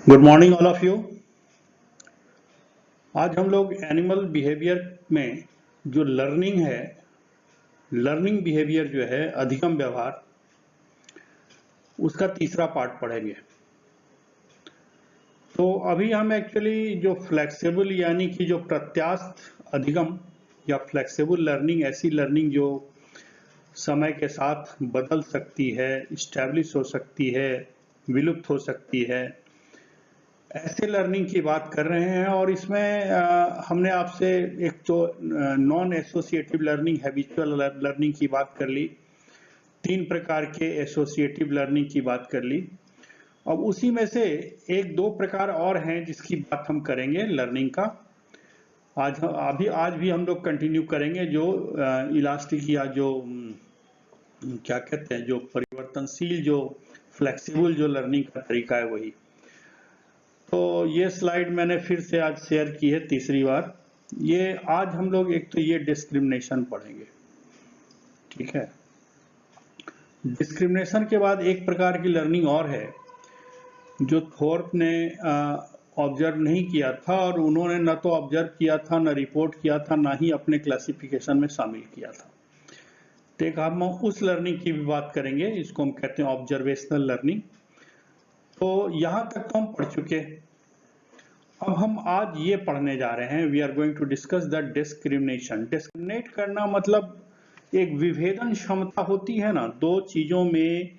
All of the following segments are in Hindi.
Good morning all of you. आज हम लोग एनिमल बिहेवियर में जो लर्निंग है, लर्निंग बिहेवियर जो है अधिगम व्यवहार, उसका तीसरा पार्ट पढ़ेंगे। तो अभी हम एक्चुअली जो फ्लेक्सिबल यानी कि जो प्रत्यास्थ अधिगम या फ्लेक्सिबल लर्निंग, ऐसी लर्निंग जो समय के साथ बदल सकती है, इस्टेब्लिश हो सकती है, विलुप्त हो सकती है, ऐसे लर्निंग की बात कर रहे हैं। और इसमें हमने आपसे एक तो non associative learning, habitual learning की बात कर ली, 3 प्रकार के एसोसिएटिव लर्निंग की बात कर ली। अब उसी में से 1-2 प्रकार और हैं जिसकी बात हम करेंगे लर्निंग का। आज भी हम लोग कंटिन्यू करेंगे जो इलास्टिक या जो क्या कहते हैं, जो परिवर्तनशील, जो फ्लेक्सिबल जो लर्निंग का तरीका है वही। तो ये स्लाइड मैंने फिर से आज शेयर की है तीसरी बार। ये आज हम लोग एक तो ये डिस्क्रिमिनेशन पढ़ेंगे, ठीक है। डिस्क्रिमिनेशन के बाद एक प्रकार की लर्निंग और है जो थॉर्प ने ऑब्जर्व नहीं किया था, और उन्होंने न तो ऑब्जर्व किया था, न रिपोर्ट किया था, ना ही अपने क्लासिफिकेशन में शामिल किया था। तो एक हम उस लर्निंग की भी बात करेंगे, इसको हम कहते हैं ऑब्जर्वेशनल लर्निंग। तो यहां तक तो हम पढ़ चुके। अब हम आज ये पढ़ने जा रहे हैं, we are going to discuss the discrimination. Discriminate करना मतलब एक विभेदन क्षमता होती है ना, दो चीजों में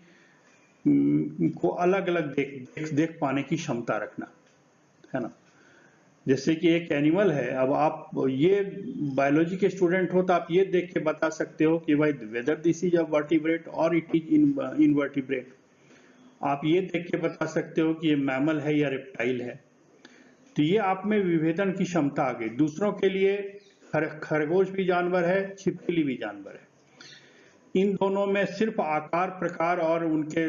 को अलग अलग देख पाने की क्षमता रखना, है ना। जैसे कि एक एनिमल है, अब आप ये बायोलॉजी के स्टूडेंट हो तो आप ये देख के बता सकते हो कि भाई whether this is a vertebrate और इट इज इनवर्टिब्रेट। आप ये देख के बता सकते हो कि ये मैमल है या रेप्टाइल है। तो ये आप में विभेदन की क्षमता आ गई। दूसरों के लिए खरगोश भी जानवर है, छिपकली भी जानवर है। इन दोनों में सिर्फ आकार, प्रकार और उनके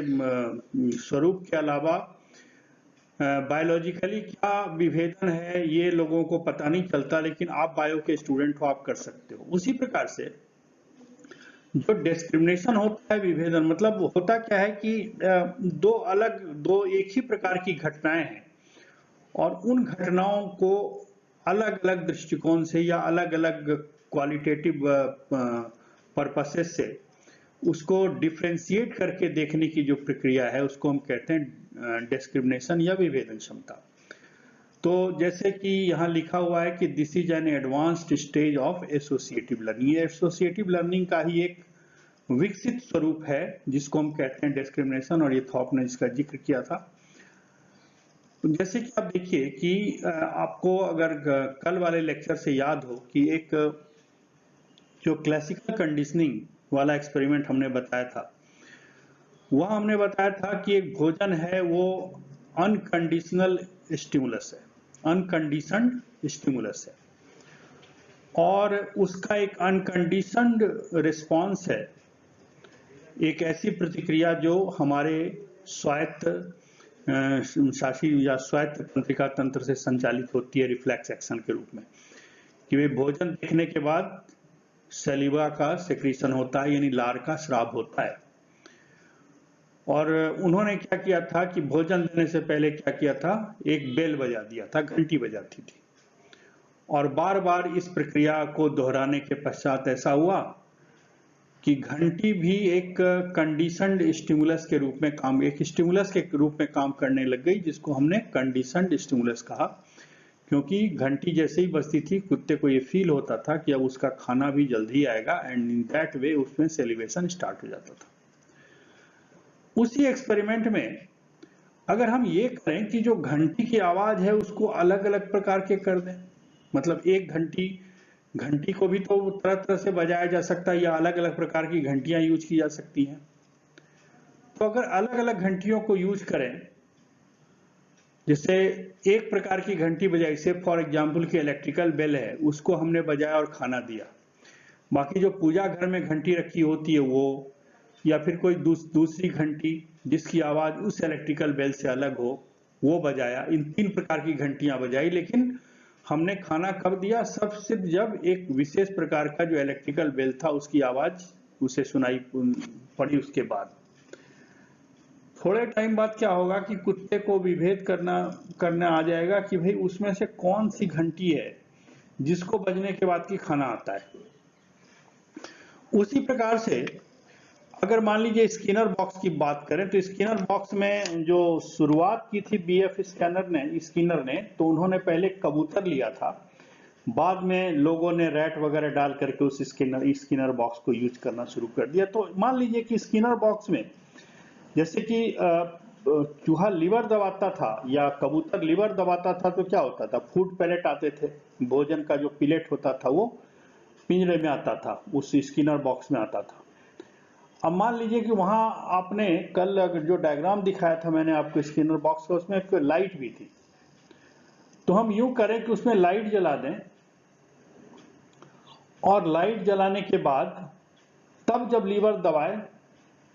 स्वरूप के अलावा बायोलॉजिकली क्या विभेदन है ये लोगों को पता नहीं चलता, लेकिन आप बायो के स्टूडेंट हो, आप कर सकते हो। उसी प्रकार से जो डिस्क्रिमिनेशन होता है, विभेदन मतलब होता क्या है कि दो एक ही प्रकार की घटनाएं हैं और उन घटनाओं को अलग अलग दृष्टिकोण से या अलग अलग क्वालिटेटिव पर्पसेस से उसको डिफ्रेंशिएट करके देखने की जो प्रक्रिया है उसको हम कहते हैं डिस्क्रिमिनेशन या विभेदन क्षमता। तो जैसे कि यहाँ लिखा हुआ है कि this is an advanced stage of associative learning. ये एसोसिएटिव लर्निंग का ही एक विकसित स्वरूप है जिसको हम कहते हैं डिस्क्रिमिनेशन, और ये थॉर्प ने इसका जिक्र किया था। जैसे कि आप देखिए कि आपको अगर कल वाले लेक्चर से याद हो कि एक जो क्लासिकल कंडीशनिंग वाला एक्सपेरिमेंट हमने बताया था, वह हमने बताया था कि एक भोजन है वो अनकंडीशनल स्टिमुलस है, अनकंडीशनड स्टिमुलस है, और उसका एक अनकंडीशनड रिस्पॉन्स है, एक ऐसी प्रतिक्रिया जो हमारे स्वायत्त शासी या स्वायत्त तंत्रिका तंत्र से संचालित होती है रिफ्लेक्स एक्शन के रूप में, कि वे भोजन देखने के बाद सलीवा का सेक्रीशन होता है, यानी लार का स्राव होता है। और उन्होंने क्या किया था कि भोजन देने से पहले क्या किया था, एक बेल बजा दिया था, घंटी बजाती थी, और बार बार इस प्रक्रिया को दोहराने के पश्चात ऐसा हुआ कि घंटी भी एक कंडीशनड स्टिमुलस के रूप में काम, एक स्टिमुलस के रूप में काम करने लग गई, जिसको हमने कंडीशनड स्टिमुलस कहा, क्योंकि घंटी जैसे ही बजती थी कुत्ते को ये फील होता था कि अब उसका खाना भी जल्दी आएगा, एंड इन दैट वे उसमें सेलिब्रेशन स्टार्ट हो जाता था। उसी एक्सपेरिमेंट में अगर हम ये करें कि जो घंटी की आवाज है उसको अलग अलग प्रकार के कर दें, मतलब एक घंटी को भी तो तरह तरह से बजाया जा सकता है या अलग अलग प्रकार की घंटियां यूज की जा सकती हैं। तो अगर अलग अलग घंटियों को यूज करें, जैसे एक प्रकार की घंटी बजाई, से फॉर एग्जांपल की इलेक्ट्रिकल बेल है, उसको हमने बजाया और खाना दिया, बाकी जो पूजा घर में घंटी रखी होती है वो, या फिर कोई दूसरी घंटी जिसकी आवाज उस इलेक्ट्रिकल बेल से अलग हो वो बजाया, इन 3 प्रकार की घंटियां बजाई, लेकिन हमने खाना कब दिया, सब सिर्फ जब एक विशेष प्रकार का जो इलेक्ट्रिकल बेल था उसकी आवाज उसे सुनाई पड़ी उसके बाद। थोड़े टाइम बाद क्या होगा कि कुत्ते को विभेद करना आ जाएगा कि भाई उसमें से कौन सी घंटी है जिसको बजने के बाद की खाना आता है। उसी प्रकार से अगर मान लीजिए स्किनर बॉक्स की बात करें तो स्किनर बॉक्स में जो शुरुआत की थी बीएफ स्किनर ने तो उन्होंने पहले कबूतर लिया था, बाद में लोगों ने रैट वगैरह डाल करके उस स्किनर बॉक्स को यूज करना शुरू कर दिया। तो मान लीजिए कि स्किनर बॉक्स में जैसे कि चूहा लीवर दबाता था या कबूतर लीवर दबाता था तो क्या होता था, फूड पैलेट आते थे, भोजन का जो पिलेट होता था वो पिंजरे में आता था, उस स्किनर बॉक्स में आता था। अब मान लीजिए कि वहां आपने कल जो डायग्राम दिखाया था मैंने आपको स्किनर बॉक्स का, उसमें एक लाइट भी थी। तो हम यूं करें कि उसमें लाइट जला दें और लाइट जलाने के बाद तब जब लीवर दबाए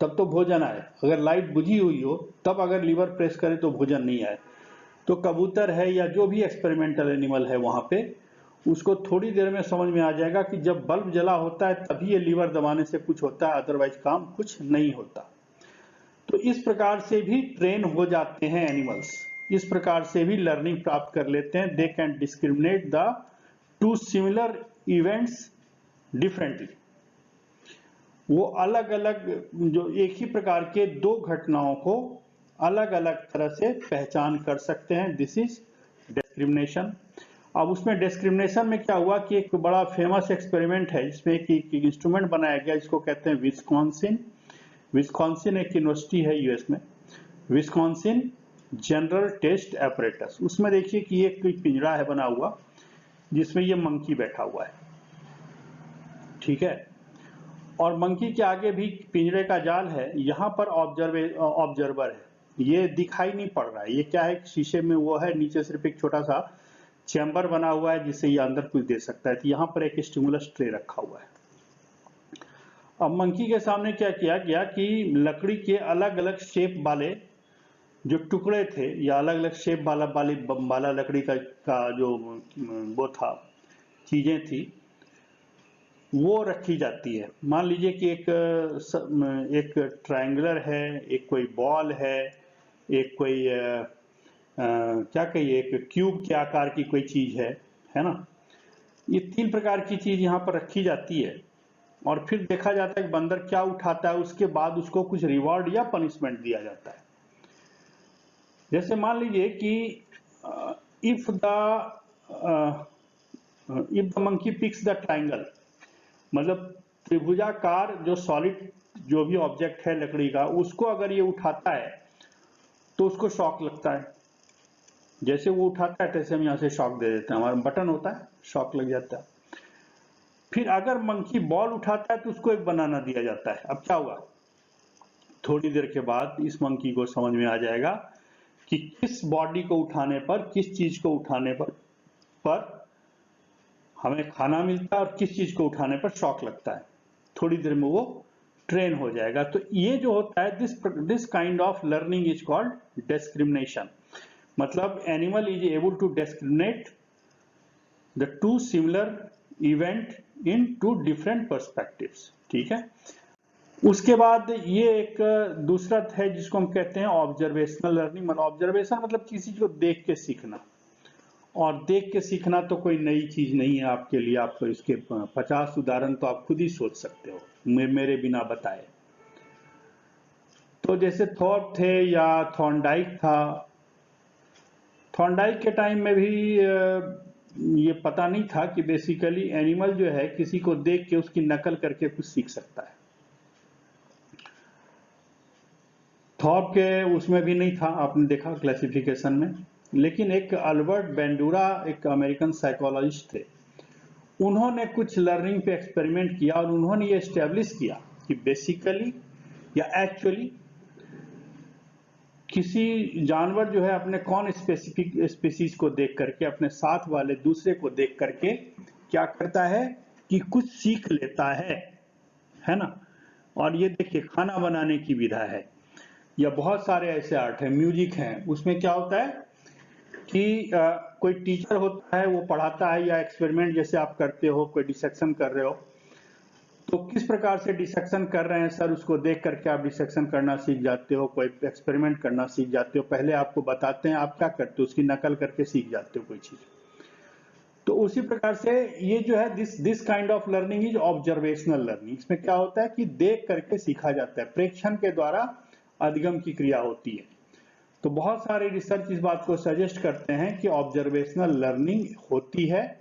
तब तो भोजन आए, अगर लाइट बुझी हुई हो तब अगर लीवर प्रेस करे तो भोजन नहीं आए। तो कबूतर है या जो भी एक्सपेरिमेंटल एनिमल है वहां पे उसको थोड़ी देर में समझ में आ जाएगा कि जब बल्ब जला होता है तभी ये लीवर दबाने से कुछ होता है, अदरवाइज काम कुछ नहीं होता। तो इस प्रकार से भी ट्रेन हो जाते हैं एनिमल्स, इस प्रकार से भी लर्निंग प्राप्त कर लेते हैं। They can discriminate the two similar events differently. वो अलग अलग जो एक ही प्रकार के दो घटनाओं को अलग अलग तरह से पहचान कर सकते हैं। This is discrimination. अब उसमें डिस्क्रिमिनेशन में क्या हुआ कि एक बड़ा फेमस एक्सपेरिमेंट है जिसमें एक इंस्ट्रूमेंट बनाया गया जिसको कहते हैं विस्कॉन्सिन। विस्कॉन्सिन एक यूनिवर्सिटी है यूएस में, विस्कॉन्सिन जनरल टेस्ट एपरेटस। उसमें देखिए कि एक पिंजरा है बना हुआ जिसमें ये मंकी बैठा हुआ है, ठीक है, और मंकी के आगे भी पिंजरे का जाल है, यहाँ पर ऑब्जर्वर है, ये दिखाई नहीं पड़ रहा है। ये क्या है, शीशे में वो है, नीचे सिर्फ एक छोटा सा चैम्बर बना हुआ है जिससे ये अंदर कुछ दे सकता है। तो यहाँ पर एक स्टिमुलस ट्रे रखा हुआ है। अब मंकी के सामने क्या किया गया कि लकड़ी के अलग अलग शेप वाले जो टुकड़े थे या अलग अलग शेप वाला लकड़ी का जो वो था, चीजें थी, वो रखी जाती है। मान लीजिए कि एक ट्रायंगुलर है, एक कोई बॉल है, एक कोई क्या कहिए एक क्यूब के आकार की कोई चीज है ना। ये तीन प्रकार की चीज यहाँ पर रखी जाती है और फिर देखा जाता है कि बंदर क्या उठाता है, उसके बाद उसको कुछ रिवॉर्ड या पनिशमेंट दिया जाता है। जैसे मान लीजिए कि if the monkey picks the triangle, मतलब त्रिभुजाकार जो सॉलिड जो भी ऑब्जेक्ट है लकड़ी का, उसको अगर ये उठाता है तो उसको शॉक लगता है। जैसे वो उठाता है तैसे हम यहाँ से शॉक दे देते हैं, हमारा बटन होता है, शॉक लग जाता है। फिर अगर मंकी बॉल उठाता है तो उसको एक बनाना दिया जाता है। अब क्या हुआ, थोड़ी देर के बाद इस मंकी को समझ में आ जाएगा कि किस बॉडी को उठाने पर, किस चीज को उठाने पर हमें खाना मिलता है और किस चीज को उठाने पर शॉक लगता है। थोड़ी देर में वो ट्रेन हो जाएगा। तो ये जो होता है this kind of learning is called discrimination. मतलब animal is able to discriminate the two similar event in two different perspectives, ठीक है। उसके बाद ये एक दूसरा है जिसको हम कहते हैं ऑब्जर्वेशनल लर्निंग। मतलब ऑब्जर्वेशन मतलब किसी चीज को देख के सीखना, और देख के सीखना तो कोई नई चीज नहीं है आपके लिए। आप तो इसके 50 उदाहरण तो आप खुद ही सोच सकते हो मेरे बिना बताए। तो जैसे थॉर्प थे या थॉर्नडाइक था, थॉर्नडाइक के टाइम में भी ये पता नहीं था कि बेसिकली एनिमल जो है किसी को देख के उसकी नकल करके कुछ सीख सकता है। थॉर्प के उसमें भी नहीं था, आपने देखा क्लासिफिकेशन में। लेकिन एक अल्बर्ट बेंडूरा, एक अमेरिकन साइकोलॉजिस्ट थे, उन्होंने कुछ लर्निंग पे एक्सपेरिमेंट किया और उन्होंने ये एस्टेब्लिश किया कि बेसिकली या एक्चुअली किसी जानवर जो है अपने कौन स्पेसिफिक स्पीसीज को देख करके, अपने साथ वाले दूसरे को देख करके क्या करता है कि कुछ सीख लेता है ना। और ये देखिए खाना बनाने की विधा है या बहुत सारे ऐसे आर्ट है, म्यूजिक है, उसमें क्या होता है कि कोई टीचर होता है, वो पढ़ाता है या एक्सपेरिमेंट जैसे आप करते हो, कोई डिसेक्शन कर रहे हो, तो किस प्रकार से डिसेक्शन कर रहे हैं सर, उसको देख करके आप डिसेक्शन करना सीख जाते हो, कोई एक्सपेरिमेंट करना सीख जाते हो। पहले आपको बताते हैं, आप क्या करते हो, उसकी नकल करके सीख जाते हो कोई चीज। तो उसी प्रकार से ये जो है this kind of learning is observational learning. इसमें क्या होता है कि देख करके सीखा जाता है, प्रेक्षण के द्वारा अधिगम की क्रिया होती है। तो बहुत सारे रिसर्च इस बात को सजेस्ट करते हैं कि ऑब्जर्वेशनल लर्निंग होती है,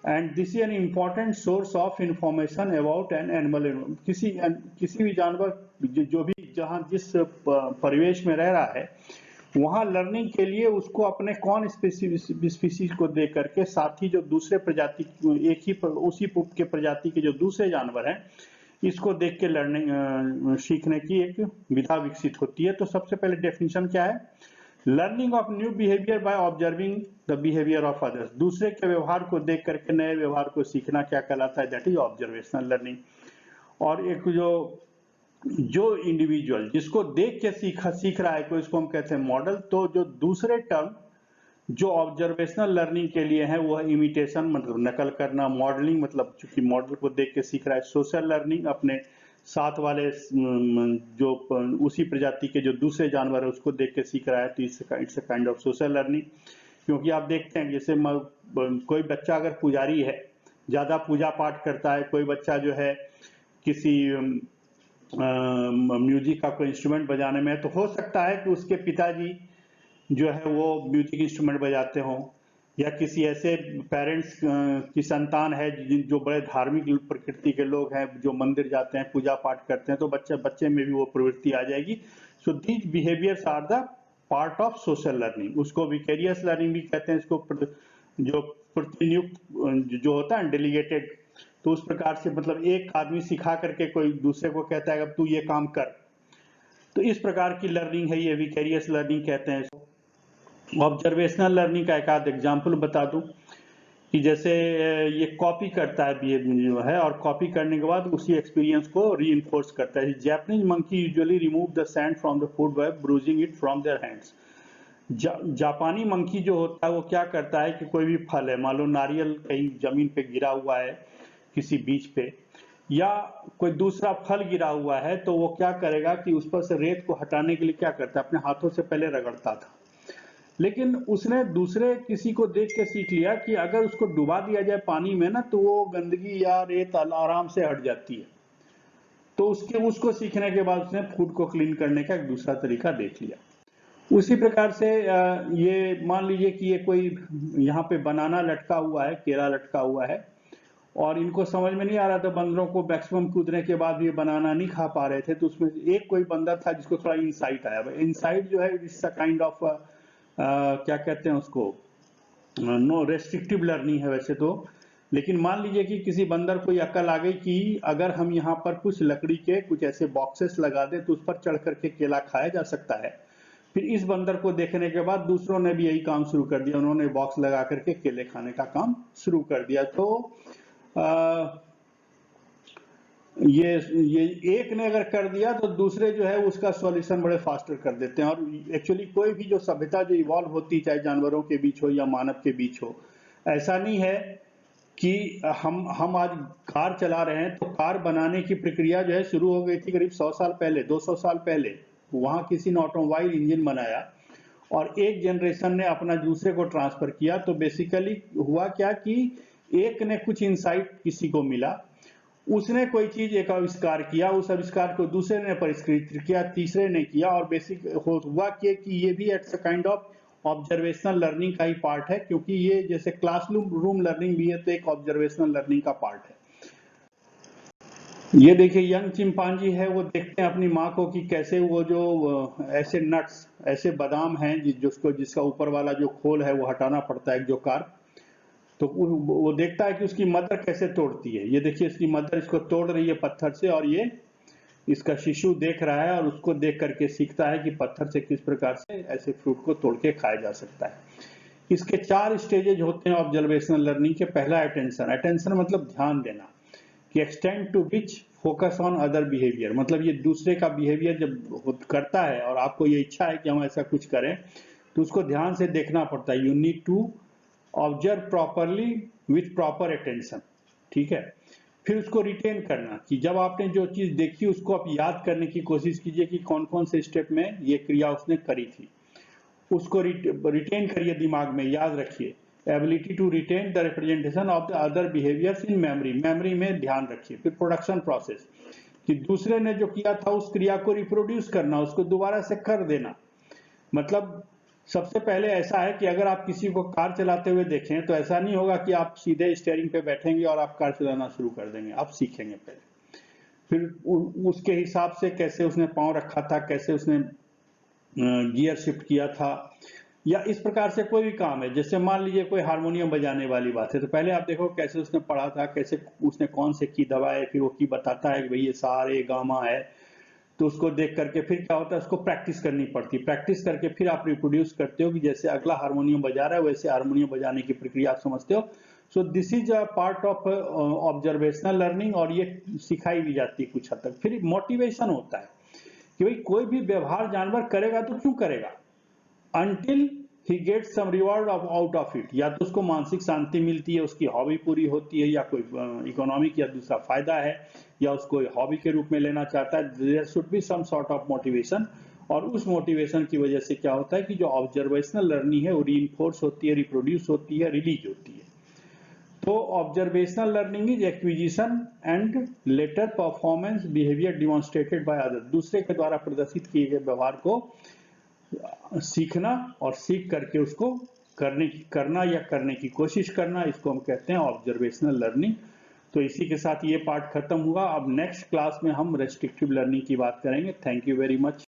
and this is an important source of information about an animal. किसी भी जानवर जो भी जहां जिस परिवेश में रह रहा है, वहां लर्निंग के लिए उसको अपने कौन स्पीसीज को देख करके, साथ ही जो दूसरे प्रजाति एक ही उसी के प्रजाति के जो दूसरे जानवर हैं, इसको देख के लर्निंग सीखने की एक विधा विकसित होती है। तो सबसे पहले डेफिनेशन क्या है, learning of new behaviour by observing the behaviour of others. दूसरे के व्यवहार को देख करके नए व्यवहार को सीखना क्या कहलाता है, दैट इज ऑब्जर्वेशनल लर्निंग। और एक जो इंडिविजुअल जिसको देख के सीख रहा है कोई, इसको हम कहते हैं मॉडल। तो जो दूसरे टर्म जो ऑब्जर्वेशनल लर्निंग के लिए है वो है इमिटेशन, मतलब नकल करना, मॉडलिंग मतलब चूंकि मॉडल को देख के सीख रहा है, सोशल लर्निंग अपने साथ वाले जो उसी प्रजाति के जो दूसरे जानवर है उसको देख के सीख रहा है, तो it's a kind of social learning. क्योंकि आप देखते हैं जैसे कोई बच्चा अगर पुजारी है, ज्यादा पूजा पाठ करता है, कोई बच्चा जो है किसी म्यूजिक का कोई इंस्ट्रूमेंट बजाने में है, तो हो सकता है कि उसके पिताजी जो है वो म्यूजिक इंस्ट्रूमेंट बजाते हों, या किसी ऐसे पेरेंट्स की संतान है जो बड़े धार्मिक प्रकृति के लोग हैं, जो मंदिर जाते हैं, पूजा पाठ करते हैं, तो बच्चे में भी वो प्रवृत्ति आ जाएगी। So these behaviours are the part of social learning. उसको विकेरियस लर्निंग भी कहते हैं, इसको जो प्रतिनियुक्त जो होता है डेलीगेटेड। तो उस प्रकार से मतलब एक आदमी सिखा करके कोई दूसरे को कहता है अब तू ये काम कर, तो इस प्रकार की लर्निंग है, ये विकेरियस लर्निंग कहते हैं। ऑब्जर्वेशनल लर्निंग का एक आध एग्जाम्पल बता दूं कि जैसे ये कॉपी करता है बिहेवियर जो है, और कॉपी करने के बाद उसी एक्सपीरियंस को रीइंफोर्स करता है। Japanese monkey usually remove the sand from the food by bruising it from their hands. जापानी मंकी जो होता है वो क्या करता है कि कोई भी फल है, मान लो नारियल कहीं जमीन पे गिरा हुआ है किसी बीच पे, या कोई दूसरा फल गिरा हुआ है, तो वो क्या करेगा कि उस पर से रेत को हटाने के लिए क्या करता है, अपने हाथों से पहले रगड़ता था। लेकिन उसने दूसरे किसी को देख के सीख लिया कि अगर उसको डुबा दिया जाए पानी में ना, तो वो गंदगी या रेत आराम से हट जाती है। तो उसको सीखने के बाद उसने फूड को क्लीन करने का एक दूसरा तरीका देख लिया। उसी प्रकार से ये मान लीजिए कि ये कोई यहाँ पे बनाना लटका हुआ है, केला लटका हुआ है, और इनको समझ में नहीं आ रहा था, बंदरों को मैक्सिमम कूदने के बाद ये बनाना नहीं खा पा रहे थे। तो उसमें एक कोई बंदा था जिसको थोड़ा इंसाइट आया। इंसाइट जो है इट्स अ काइंड ऑफ क्या कहते हैं उसको, नो रेस्ट्रिक्टिव लर्निंग है वैसे तो, लेकिन मान लीजिए कि किसी बंदर को अकल आ गई कि अगर हम यहाँ पर कुछ लकड़ी के कुछ ऐसे बॉक्सेस लगा दें तो उस पर चढ़ करके केला खाया जा सकता है। फिर इस बंदर को देखने के बाद दूसरों ने भी यही काम शुरू कर दिया, उन्होंने बॉक्स लगा करके केले खाने का काम शुरू कर दिया। तो ये एक ने अगर कर दिया तो दूसरे जो है उसका सॉल्यूशन बड़े फास्टर कर देते हैं। और एक्चुअली कोई भी जो सभ्यता जो इवॉल्व होती, चाहे जानवरों के बीच हो या मानव के बीच हो, ऐसा नहीं है कि हम आज कार चला रहे हैं तो कार बनाने की प्रक्रिया जो है शुरू हो गई थी करीब 100 साल पहले, 200 साल पहले। वहां किसी ने ऑटोमोबाइल इंजन बनाया और एक जनरेशन ने अपना दूसरे को ट्रांसफर किया। तो बेसिकली हुआ क्या कि एक ने कुछ इंसाइट किसी को मिला, उसने कोई चीज एक आविष्कार किया, उस आविष्कार को दूसरे ने परिष्कृत किया, तीसरे ने किया, और बेसिक हुआ कि ये भी it's a kind of observational learning का ही पार्ट है, क्योंकि ये जैसे क्लासरूम लर्निंग भी है तो एक ऑब्जर्वेशनल लर्निंग का पार्ट है। ये देखिए यंग चिंपांजी है, वो देखते हैं अपनी माँ को कि कैसे वो जो ऐसे नट्स, ऐसे बादाम हैं जिसका ऊपर वाला जो खोल है वो हटाना पड़ता है, जो कार, तो वो देखता है कि उसकी मदर कैसे तोड़ती है। ये देखिए इसकी मदर इसको तोड़ रही है पत्थर से, और ये इसका शिशु देख रहा है और उसको देख करके सीखता है कि पत्थर से किस प्रकार से ऐसे फ्रूट को तोड़ के खाया जा सकता है। इसके 4 स्टेजेज होते हैं ऑब्जर्वेशनल लर्निंग के। पहला अटेंशन मतलब ध्यान देना, कि extend to which focus on other behaviour, मतलब ये दूसरे का बिहेवियर जब करता है और आपको ये इच्छा है कि हम ऐसा कुछ करें, तो उसको ध्यान से देखना पड़ता है। You need to observe properly with proper attention, ठीक है। फिर उसको रिटेन करना, कि जब आपने जो चीज देखी उसको आप याद करने की कोशिश कीजिए कि कौन कौन से स्टेप में ये क्रिया उसने करी थी, उसको रिटेन करिए दिमाग में, याद रखिए। Ability to retain the representation of the other behaviours in memory, memory में ध्यान रखिए। फिर प्रोडक्शन प्रोसेस, कि दूसरे ने जो किया था उस क्रिया को रिप्रोड्यूस करना, उसको दोबारा से कर देना। मतलब सबसे पहले ऐसा है कि अगर आप किसी को कार चलाते हुए देखें तो ऐसा नहीं होगा कि आप सीधे स्टीयरिंग पे बैठेंगे और आप कार चलाना शुरू कर देंगे, आप सीखेंगे पहले। फिर उसके हिसाब से कैसे उसने पांव रखा था, कैसे उसने गियर शिफ्ट किया था, या इस प्रकार से कोई भी काम है। जैसे मान लीजिए कोई हारमोनियम बजाने वाली बात है, तो पहले आप देखो कैसे उसने पढ़ा था, कैसे उसने कौन से की दबाए, फिर वो की बताता है कि भाई ये सा रे गा मा है, तो उसको देख करके फिर क्या होता है, उसको प्रैक्टिस करनी पड़ती है। प्रैक्टिस करके फिर आप रिप्रोड्यूस करते हो कि जैसे अगला हारमोनियम बजा रहा है वैसे हारमोनियम बजाने की प्रक्रिया आप समझते हो। So this is a part of observational learning, और ये सिखाई भी जाती है कुछ हद तक। फिर मोटिवेशन होता है कि भाई कोई भी व्यवहार जानवर करेगा तो क्यों करेगा, until he gets some reward out of it, या तो उसको मानसिक शांति मिलती है, उसकी हॉबी पूरी होती है, या कोई इकोनॉमिक या दूसरा फायदा है, या उसको हॉबी के रूप में लेना चाहता है। There should be some sort of motivation, और उस मोटिवेशन की वजह से क्या होता है कि जो ऑब्जर्वेशनल लर्निंग है वो रीइंफोर्स होती है, रिप्रोड्यूस होती है, रिलीज होती है। तो observational learning is acquisition and later performance behaviour demonstrated by other, दूसरे के द्वारा प्रदर्शित किए गए व्यवहार को सीखना और सीख करके उसको करना या करने की कोशिश करना, इसको हम कहते हैं ऑब्जर्वेशनल लर्निंग। तो इसी के साथ ये पार्ट खत्म हुआ। अब नेक्स्ट क्लास में हम रेस्ट्रिक्टिव लर्निंग की बात करेंगे। Thank you very much.